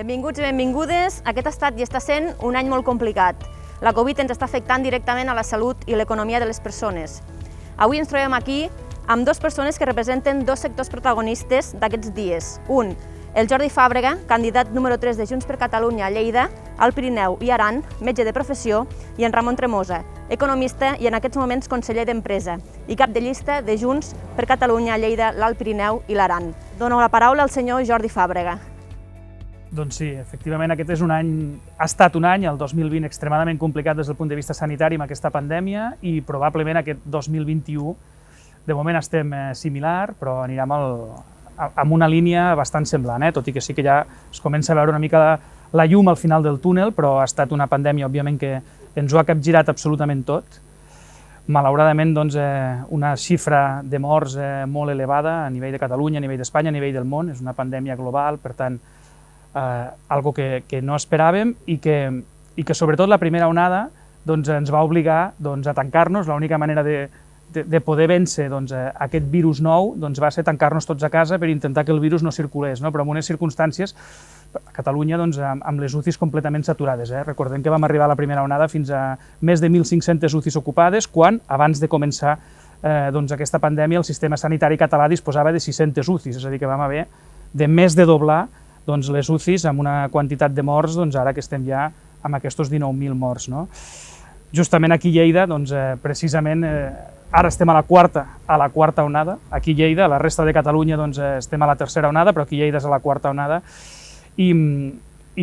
Benvinguts i benvingudes. Aquest ha estat i està sent un any molt complicat. La Covid ens està afectant directament a la salut i l'economia de les persones. Avui ens trobem aquí amb dues persones que representen dos sectors protagonistes d'aquests dies. Un, el Jordi Fàbrega, candidat número 3 de Junts per Catalunya a Lleida, al Pirineu i Aran, metge de professió, i en Ramon Tremosa, economista i en aquests moments conseller d'Empresa i cap de llista de Junts per Catalunya a Lleida, l'Alt Pirineu i l'Aran. Dono la paraula al senyor Jordi Fàbrega. Doncs sí, efectivament aquest és un any, ha estat un any, el 2020, extremadament complicat des del punt de vista sanitari amb aquesta pandèmia i probablement aquest 2021, de moment estem similar, però anirem amb una línia bastant semblant, tot i que sí que ja es comença a veure una mica la llum al final del túnel, però ha estat una pandèmia, òbviament, que ens ho ha capgirat absolutament tot. Malauradament, doncs, una xifra de morts molt elevada a nivell de Catalunya, a nivell d'Espanya, a nivell del món, és una pandèmia global, per tant, algo que no esperàvem i que sobretot la primera onada ens va obligar a tancar-nos. L'única manera de poder vèncer aquest virus nou va ser tancar-nos tots a casa per intentar que el virus no circulés, però en unes circumstàncies, a Catalunya, amb les UCIs completament saturades. Recordem que vam arribar a la primera onada fins a més de 1.500 UCIs ocupades, quan, abans de començar aquesta pandèmia, el sistema sanitari català disposava de 600 UCIs, és a dir, que vam haver de més de doblar les UCIs amb una quantitat de morts, ara que estem ja amb aquests 19.000 morts. Justament aquí a Lleida, precisament, ara estem a la quarta onada, aquí a Lleida, a la resta de Catalunya estem a la tercera onada, però aquí a Lleida és a la quarta onada, i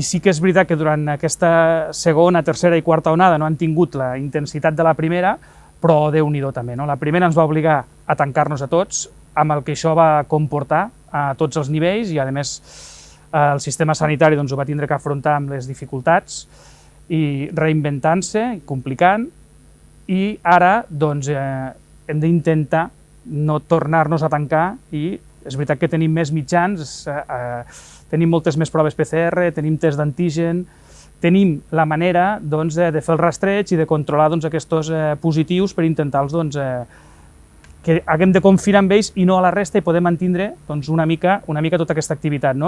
sí que és veritat que durant aquesta segona, tercera i quarta onada no han tingut la intensitat de la primera, però Déu-n'hi-do també. La primera ens va obligar a tancar-nos a tots, amb el que això va comportar a tots els nivells, i a més el sistema sanitari ho va tindre que afrontar amb les dificultats i reinventant-se, complicant, i ara hem d'intentar no tornar-nos a tancar, i és veritat que tenim més mitjans, tenim moltes més proves PCR, tenim test d'antigen, tenim la manera de fer el rastreig i de controlar aquests positius per intentar-los que haguem de confinar amb ells i no a la resta, i poder mantenir una mica tota aquesta activitat.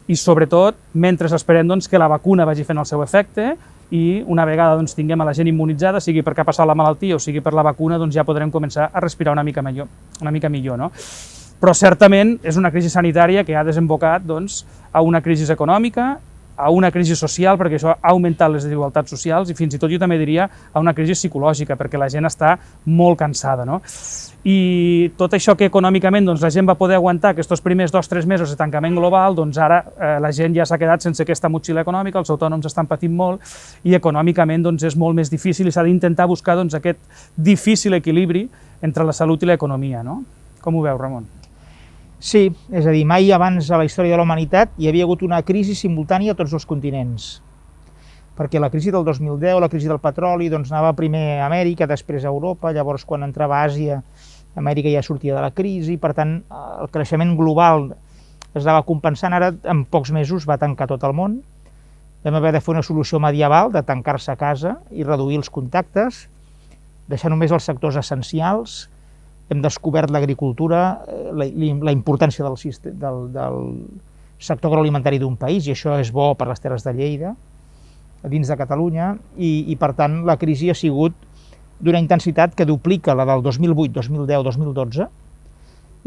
I sobretot mentre esperem que la vacuna vagi fent el seu efecte i una vegada tinguem a la gent immunitzada, sigui perquè ha passat la malaltia o sigui per la vacuna, ja podrem començar a respirar una mica millor. Però certament és una crisi sanitària que ha desembocat a una crisi econòmica, a una crisi social, perquè això ha augmentat les desigualtats socials, i fins i tot jo també diria a una crisi psicològica, perquè la gent està molt cansada. I tot això que econòmicament la gent va poder aguantar aquests primers 2 o 3 mesos de tancament global, ara la gent ja s'ha quedat sense aquesta motxilla econòmica, els autònoms estan patint molt, i econòmicament és molt més difícil, i s'ha d'intentar buscar aquest difícil equilibri entre la salut i l'economia. Com ho veus, Ramon? Sí, és a dir, mai abans a la història de la humanitat hi havia hagut una crisi simultània a tots els continents. Perquè la crisi del 2010, la crisi del petroli, anava primer a Amèrica, després a Europa, llavors quan entrava a Àsia, Amèrica ja sortia de la crisi, per tant, el creixement global es anava compensant. Ara, en pocs mesos, va tancar tot el món. Vam haver de fer una solució medieval, de tancar-se a casa i reduir els contactes, deixar només els sectors essencials. Hem descobert l'agricultura, la importància del sector agroalimentari d'un país, i això és bo per les terres de Lleida, dins de Catalunya, i per tant la crisi ha sigut d'una intensitat que duplica la del 2008, 2010, 2012,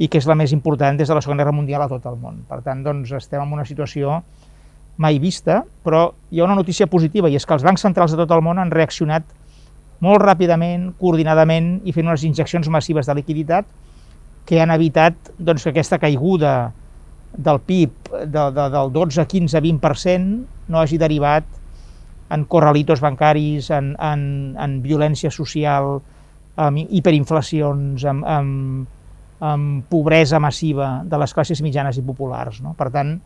i que és la més important des de la Segona Guerra Mundial a tot el món. Per tant, estem en una situació mai vista, però hi ha una notícia positiva, i és que els bancs centrals de tot el món han reaccionat molt ràpidament, coordinadament, i fent unes injeccions massives de liquiditat que han evitat que aquesta caiguda del PIB del 12, 15, 20% no hagi derivat en corralitos bancaris, en violència social, amb hiperinflacions, amb pobresa massiva de les classes mitjanes i populars. Per tant,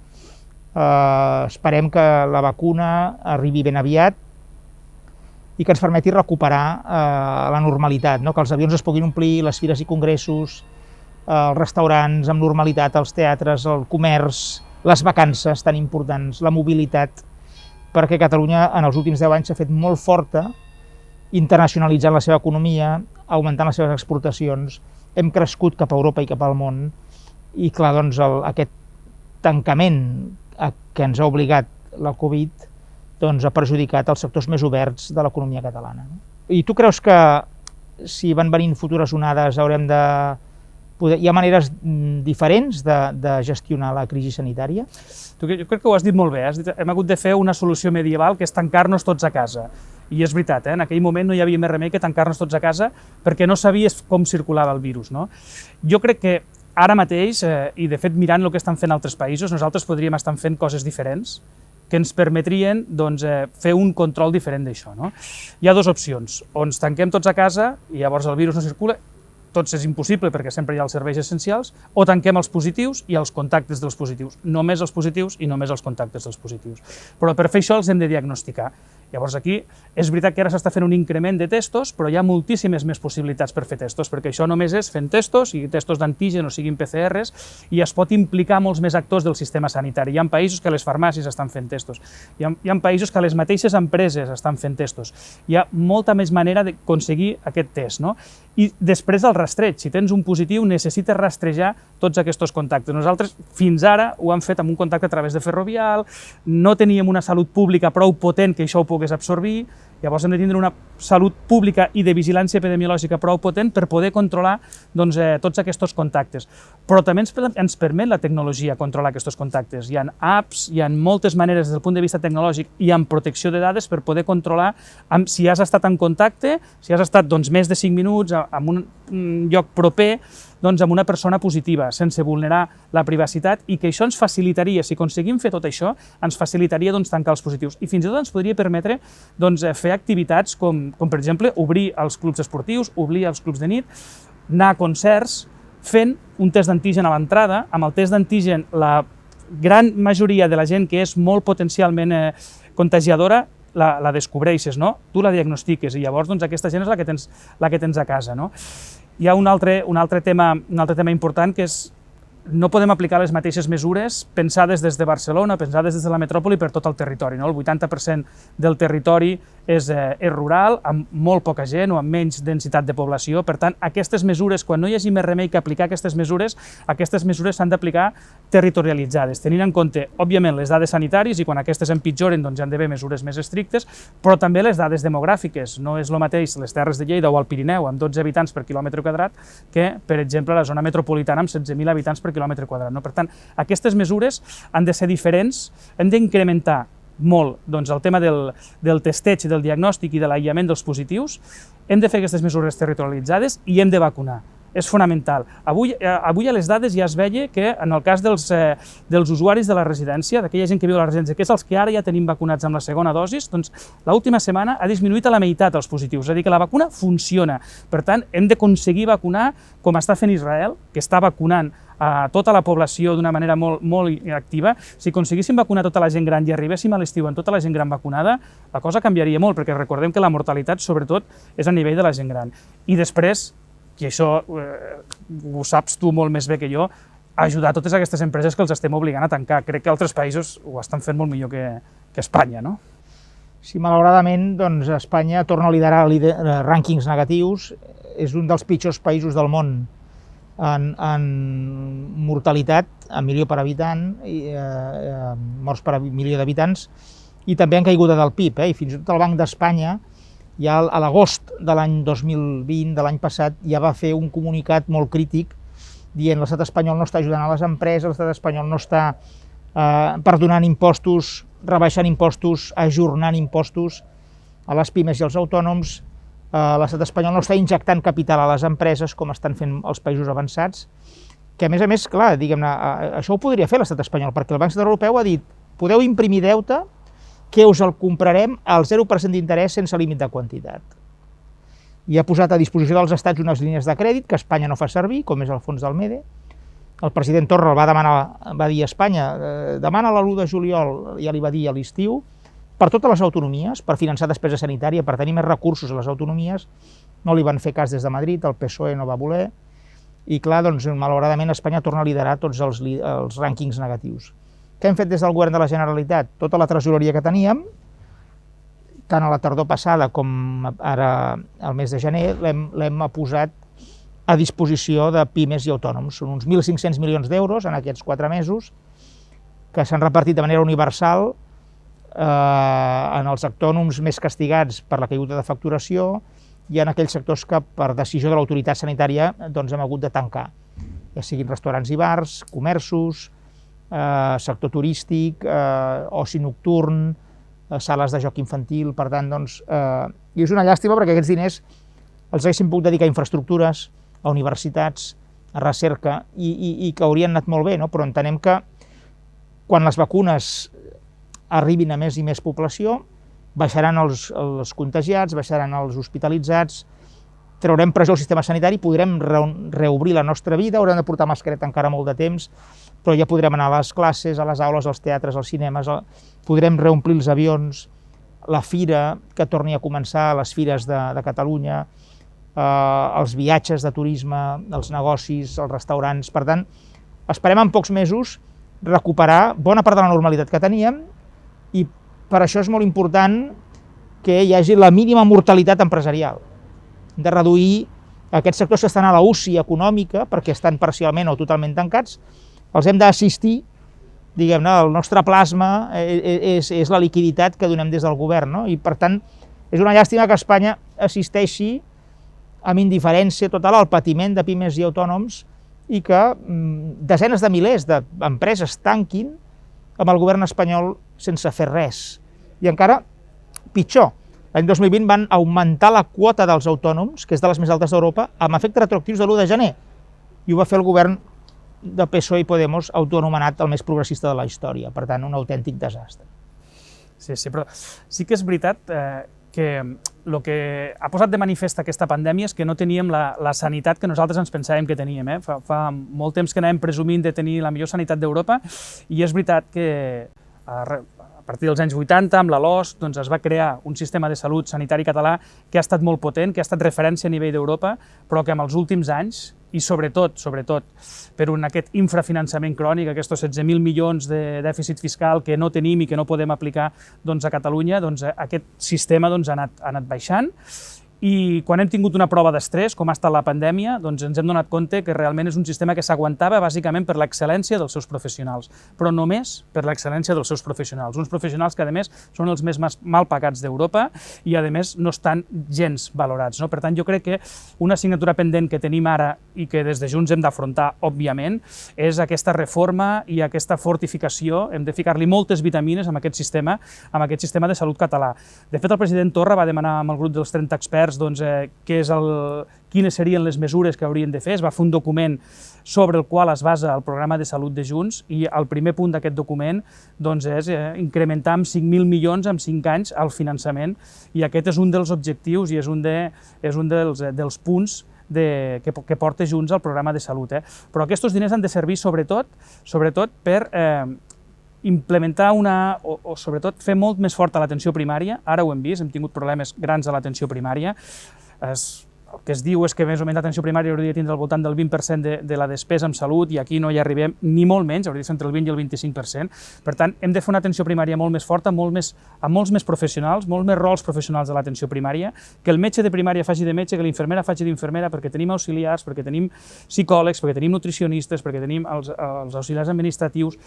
esperem que la vacuna arribi ben aviat i que ens permeti recuperar la normalitat, que els avions es puguin omplir, les fires i congressos, els restaurants amb normalitat, els teatres, el comerç, les vacances tan importants, la mobilitat, perquè Catalunya en els últims 10 anys s'ha fet molt forta, internacionalitzant la seva economia, augmentant les seves exportacions, hem crescut cap a Europa i cap al món, i clar, aquest tancament que ens ha obligat la Covid doncs, ha perjudicat els sectors més oberts de l'economia catalana. I tu creus que si van venint futures onades haurem de hi ha maneres diferents de gestionar la crisi sanitària? Jo crec que ho has dit molt bé, hem hagut de fer una solució medieval que és tancar-nos tots a casa. I és veritat, en aquell moment no hi havia més remei que tancar-nos tots a casa perquè no sabies com circulava el virus. Jo crec que ara mateix, i de fet mirant el que estan fent altres països, nosaltres podríem estar fent coses diferents que ens permetrien fer un control diferent d'això. Hi ha dues opcions, o ens tanquem tots a casa i llavors el virus no circula, tots és impossible perquè sempre hi ha els serveis essencials, o tanquem els positius i els contactes dels positius, només els positius i només els contactes dels positius. Però per fer això els hem de diagnosticar. Llavors aquí és veritat que ara s'està fent un increment de testos, però hi ha moltíssimes més possibilitats per fer testos, perquè això només és fent testos, i testos d'antígen o siguin PCRs, i es pot implicar molts més actors del sistema sanitari. Hi ha països que les farmàcies estan fent testos, hi ha països que les mateixes empreses estan fent testos. Hi ha molta més manera d'aconseguir aquest test. I després el rastreig. Si tens un positiu, necessites rastrejar tots aquests contactes. Nosaltres fins ara ho hem fet amb un contacte a través de Ferrovial, no teníem una salut pública prou potent que això ho pogués absorbir, llavors hem de tindre una salut pública i de vigilància epidemiològica prou potent per poder controlar tots aquests contactes. Però també ens permet la tecnologia controlar aquests contactes. Hi ha apps, hi ha moltes maneres des del punt de vista tecnològic i amb protecció de dades per poder controlar si has estat en contacte, si has estat més de 5 minuts en un lloc proper amb una persona positiva, sense vulnerar la privacitat, i que això ens facilitaria, si aconseguim fer tot això, ens facilitaria tancar els positius. I fins i tot ens podria permetre fer activitats com per exemple, obrir els clubs esportius, obrir els clubs de nit, anar a concerts, fent un test d'antigen a l'entrada. Amb el test d'antigen, la gran majoria de la gent que és molt potencialment contagiadora la descobreixes, tu la diagnostiques, i llavors aquesta gent és la que tens a casa. Hi ha un altre tema important, que és no podem aplicar les mateixes mesures pensades des de Barcelona, pensades des de la metròpoli per tot el territori. El 80% del territori és rural, amb molt poca gent o amb menys densitat de població. Per tant, aquestes mesures, quan no hi hagi més remei que aplicar aquestes mesures s'han d'aplicar territorialitzades, tenint en compte, òbviament, les dades sanitàries, i quan aquestes empitjoren hi han d'haver mesures més estrictes, però també les dades demogràfiques. No és el mateix les Terres de Lleida o el Pirineu amb 12 habitants per quilòmetre quadrat que, per exemple, la zona metropolitana amb 16.000 habitants per quilòmetre quadrat. Per tant, aquestes mesures han de ser diferents, hem d'incrementar molt el tema del testeig, del diagnòstic i de l'aïllament dels positius, hem de fer aquestes mesures territorialitzades i hem de vacunar. És fonamental. Avui a les dades ja es veia que en el cas dels usuaris de la residència, d'aquella gent que viu a la residència, que és els que ara ja tenim vacunats amb la segona dosi, l'última setmana ha disminuït a la meitat els positius, és a dir, que la vacuna funciona. Per tant, hem d'aconseguir vacunar com està fent Israel, que està vacunant a tota la població d'una manera molt activa. Si aconseguíssim vacunar tota la gent gran i arribéssim a l'estiu amb tota la gent gran vacunada, la cosa canviaria molt, perquè recordem que la mortalitat, sobretot, és a nivell de la gent gran. I després, i això ho saps tu molt més bé que jo, ajudar totes aquestes empreses que els estem obligant a tancar. Crec que altres països ho estan fent molt millor que Espanya, no? Sí, malauradament, Espanya torna a liderar rànquings negatius, és un dels pitjors països del món en mortalitat a milió per habitant, morts per milió d'habitants, i també en caiguda del PIB, i fins i tot el Banc d'Espanya, ja a l'agost de l'any 2020, de l'any passat, ja va fer un comunicat molt crític dient que l'estat espanyol no està ajudant a les empreses, l'estat espanyol no està perdonant impostos, rebaixant impostos, ajornant impostos a les pimes i als autònoms, l'estat espanyol no està injectant capital a les empreses com estan fent els països avançats, que a més, clar, diguem-ne, això ho podria fer l'estat espanyol, perquè el Banc Central Europeu ha dit podeu imprimir deute que us el comprarem al 0% d'interès sense límit de quantitat. I ha posat a disposició dels estats unes línies de crèdit que Espanya no fa servir, com és el fons del MEDE. El president Torra va dir a Espanya, demana l'1 de juliol, ja li va dir a l'estiu, per totes les autonomies, per finançar despesa sanitària, per tenir més recursos a les autonomies. No li van fer cas des de Madrid, el PSOE no va voler, i clar, malauradament Espanya torna a liderar tots els rànquings negatius. Què hem fet des del govern de la Generalitat? Tota la tresoreria que teníem, tant a la tardor passada com ara al mes de gener, l'hem posat a disposició de pimes i autònoms. Són uns 1.500 milions d'euros en aquests 4 mesos, que s'han repartit de manera universal en els autònoms més castigats per la caiguda de facturació i en aquells sectors que per decisió de l'autoritat sanitària hem hagut de tancar, ja siguin restaurants i bars, comerços, sector turístic, oci nocturn, sales de joc infantil. Per tant, i és una llàstima perquè aquests diners els haguéssim pogut dedicar a infraestructures, a universitats, a recerca, i que haurien anat molt bé, no? Però entenem que quan les vacunes arribin a més i més població, baixaran els contagiats, baixaran els hospitalitzats, traurem pressió al sistema sanitari, podrem reobrir la nostra vida, haurem de portar mascareta encara molt de temps, però ja podrem anar a les classes, a les aules, als teatres, als cinemes, podrem reomplir els avions, la fira que torni a començar, les fires de Catalunya, els viatges de turisme, els negocis, els restaurants. Per tant, esperem en pocs mesos recuperar bona part de la normalitat que teníem, i per això és molt important que hi hagi la mínima mortalitat empresarial, de reduir aquests sectors que estan a la UCI econòmica, perquè estan parcialment o totalment tancats, els hem d'assistir, diguem-ne, el nostre plasma és la liquiditat que donem des del govern, no? I per tant, és una llàstima que Espanya assisteixi amb indiferència total al patiment de pimes i autònoms i que desenes de milers d'empreses tanquin amb el govern espanyol sense fer res. I encara pitjor, l'any 2020 van augmentar la quota dels autònoms, que és de les més altes d'Europa, amb efectes retroactius de l'1 de gener. I ho va fer el govern de PSOE i Podemos, autoanomenat el més progressista de la història. Per tant, un autèntic desastre. Sí, però sí que és veritat que el que ha posat de manifest aquesta pandèmia és que no teníem la sanitat que nosaltres ens pensàvem que teníem. Fa molt temps que anàvem presumint de tenir la millor sanitat d'Europa, i és veritat que a partir dels anys 80, amb la LOS, es va crear un sistema de salut sanitari català que ha estat molt potent, que ha estat referència a nivell d'Europa, però que en els últims anys, i sobretot per aquest infrafinançament crònic, aquests 16.000 milions de dèficit fiscal que no tenim i que no podem aplicar a Catalunya, aquest sistema ha anat baixant. I quan hem tingut una prova d'estrès, com ha estat la pandèmia, ens hem donat compte que realment és un sistema que s'aguantava bàsicament per l'excel·lència dels seus professionals, però només per l'excel·lència dels seus professionals. Uns professionals que, a més, són els més mal pagats d'Europa i, a més, no estan gens valorats. Per tant, jo crec que una assignatura pendent que tenim ara i que des de Junts hem d'afrontar, òbviament, és aquesta reforma i aquesta fortificació. Hem de ficar-li moltes vitamines a aquest sistema de salut català. De fet, el president Torra va demanar amb el grup dels 30 experts quines serien les mesures que haurien de fer. Es va fer un document sobre el qual es basa el programa de salut de Junts, i el primer punt d'aquest document és incrementar amb 5.000 milions en 5 anys el finançament, i aquest és un dels objectius i és un dels punts que porta Junts al programa de salut. Però aquests diners han de servir sobretot per implementar o sobretot fer molt més forta l'atenció primària. Ara ho hem vist, hem tingut problemes grans a l'atenció primària. El que es diu és que més o menys l'atenció primària hauria de tindre al voltant del 20% de la despesa en salut, i aquí no hi arribem ni molt menys, hauria de ser entre el 20 i el 25%. Per tant, hem de fer una atenció primària molt més forta, amb molts més professionals, molts més rols professionals de l'atenció primària, que el metge de primària faci de metge, que l'infermera faci d'infermera, perquè tenim auxiliars, perquè tenim psicòlegs, perquè tenim nutricionistes, perquè tenim els auxiliars administratius,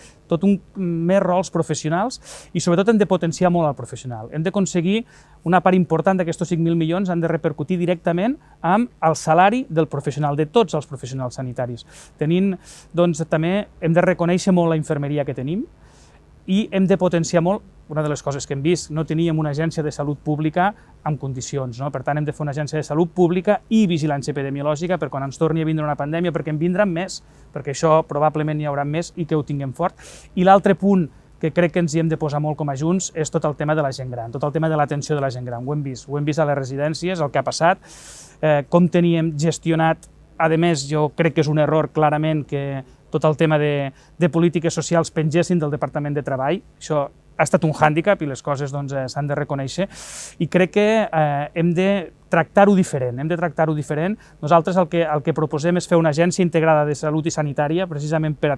més rols professionals, i sobretot hem de potenciar molt el professional. Hem d'aconseguir una part important d'aquests 5.000 milions han de repercutir directament amb el salari del professional, de tots els professionals sanitaris. També hem de reconèixer molt la infermeria que tenim, i hem de potenciar molt, una de les coses que hem vist, no teníem una agència de salut pública en condicions, per tant hem de fer una agència de salut pública i vigilància epidemiològica per quan ens torni a vindre una pandèmia, perquè en vindran més, perquè això probablement hi haurà més i que ho tinguem fort. I l'altre punt que crec que ens hi hem de posar molt com a Junts és tot el tema de la gent gran, tot el tema de l'atenció de la gent gran. Ho hem vist a les residències, el que ha passat, com teníem gestionat. A més, jo crec que és un error clarament que tot el tema de polítiques socials pengessin del Departament de Treball. Això ha estat un hàndicap i les coses s'han de reconèixer, i crec que hem de tractar-ho diferent. Nosaltres el que proposem és fer una agència integrada de salut i sanitària, precisament per a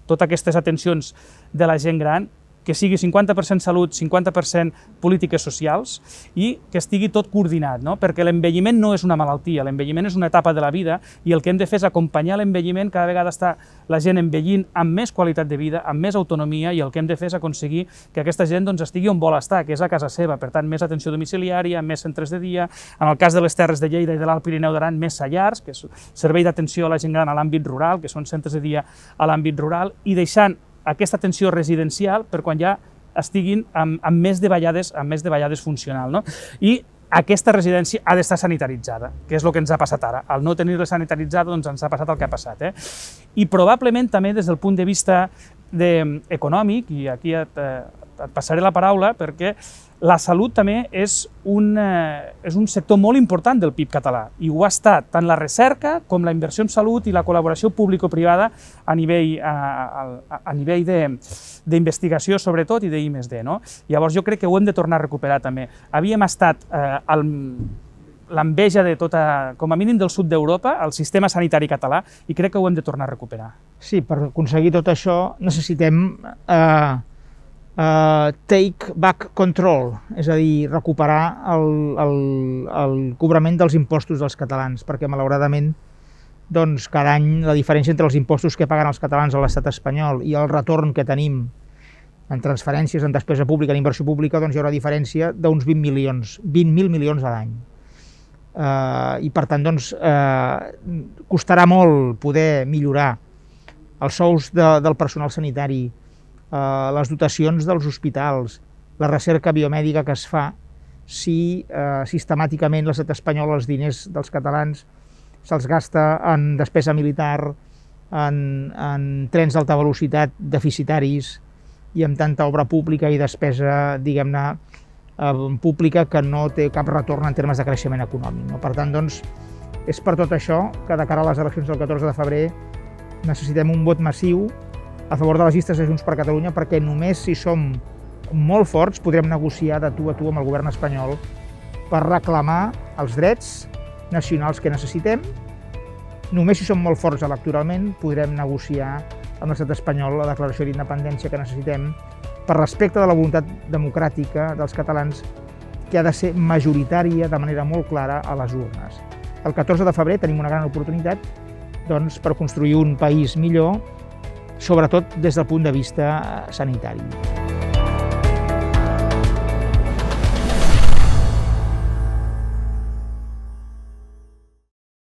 totes aquestes atencions de la gent gran, que sigui 50% salut, 50% polítiques socials i que estigui tot coordinat, no? Perquè l'envelliment no és una malaltia, l'envelliment és una etapa de la vida i el que hem de fer és acompanyar l'envelliment, cada vegada està la gent envellint amb més qualitat de vida, amb més autonomia i el que hem de fer és aconseguir que aquesta gent doncs, estigui on vol estar, que és a casa seva, per tant, més atenció domiciliària, més centres de dia, en el cas de les Terres de Lleida i de l'Alt Pirineu d'Aran, més SAIARs, que és servei d'atenció a la gent gran a l'àmbit rural, que són centres de dia a l'àmbit rural, i deixant aquesta atenció residencial per quan ja estiguin amb més de vegades funcional. No? I aquesta residència ha d'estar sanitaritzada, que és el que ens ha passat ara. Al no tenir-la sanitaritzada doncs ens ha passat el que ha passat. I probablement també des del punt de vista econòmic, i aquí et passaré la paraula, perquè la salut també és un sector molt important del PIB català i ho ha estat tant la recerca com la inversió en salut i la col·laboració público-privada a nivell d'investigació sobretot i d'I+D. No? Llavors jo crec que ho hem de tornar a recuperar també. Havíem estat l'enveja de tota, com a mínim del sud d'Europa, el sistema sanitari català, i crec que ho hem de tornar a recuperar. Sí, per aconseguir tot això necessitem take back control, és a dir, recuperar el cobrament dels impostos dels catalans, perquè malauradament doncs, cada any la diferència entre els impostos que paguen els catalans a l'estat espanyol i el retorn que tenim en transferències, en despesa pública, en inversió pública, doncs hi haurà diferència d'uns 20.000 milions a l'any. I per tant doncs, costarà molt poder millorar els sous del personal sanitari, les dotacions dels hospitals, la recerca biomèdica que es fa si sistemàticament l'estat espanyol els diners dels catalans se'ls gasta en despesa militar, en trens d'alta velocitat deficitaris i amb tanta obra pública i despesa, diguem-ne, pública que no té cap retorn en termes de creixement econòmic. Per tant, doncs, és per tot això que de cara a les eleccions del 14 de febrer necessitem un vot massiu a favor de les llistes de Junts per Catalunya, perquè només si som molt forts podrem negociar de tu a tu amb el govern espanyol per reclamar els drets nacionals que necessitem. Només si som molt forts electoralment podrem negociar amb l'estat espanyol la declaració d'independència que necessitem per respecte de la voluntat democràtica dels catalans, que ha de ser majoritària de manera molt clara a les urnes. El 14 de febrer tenim una gran oportunitat doncs, per construir un país millor, sobretot des del punt de vista sanitari.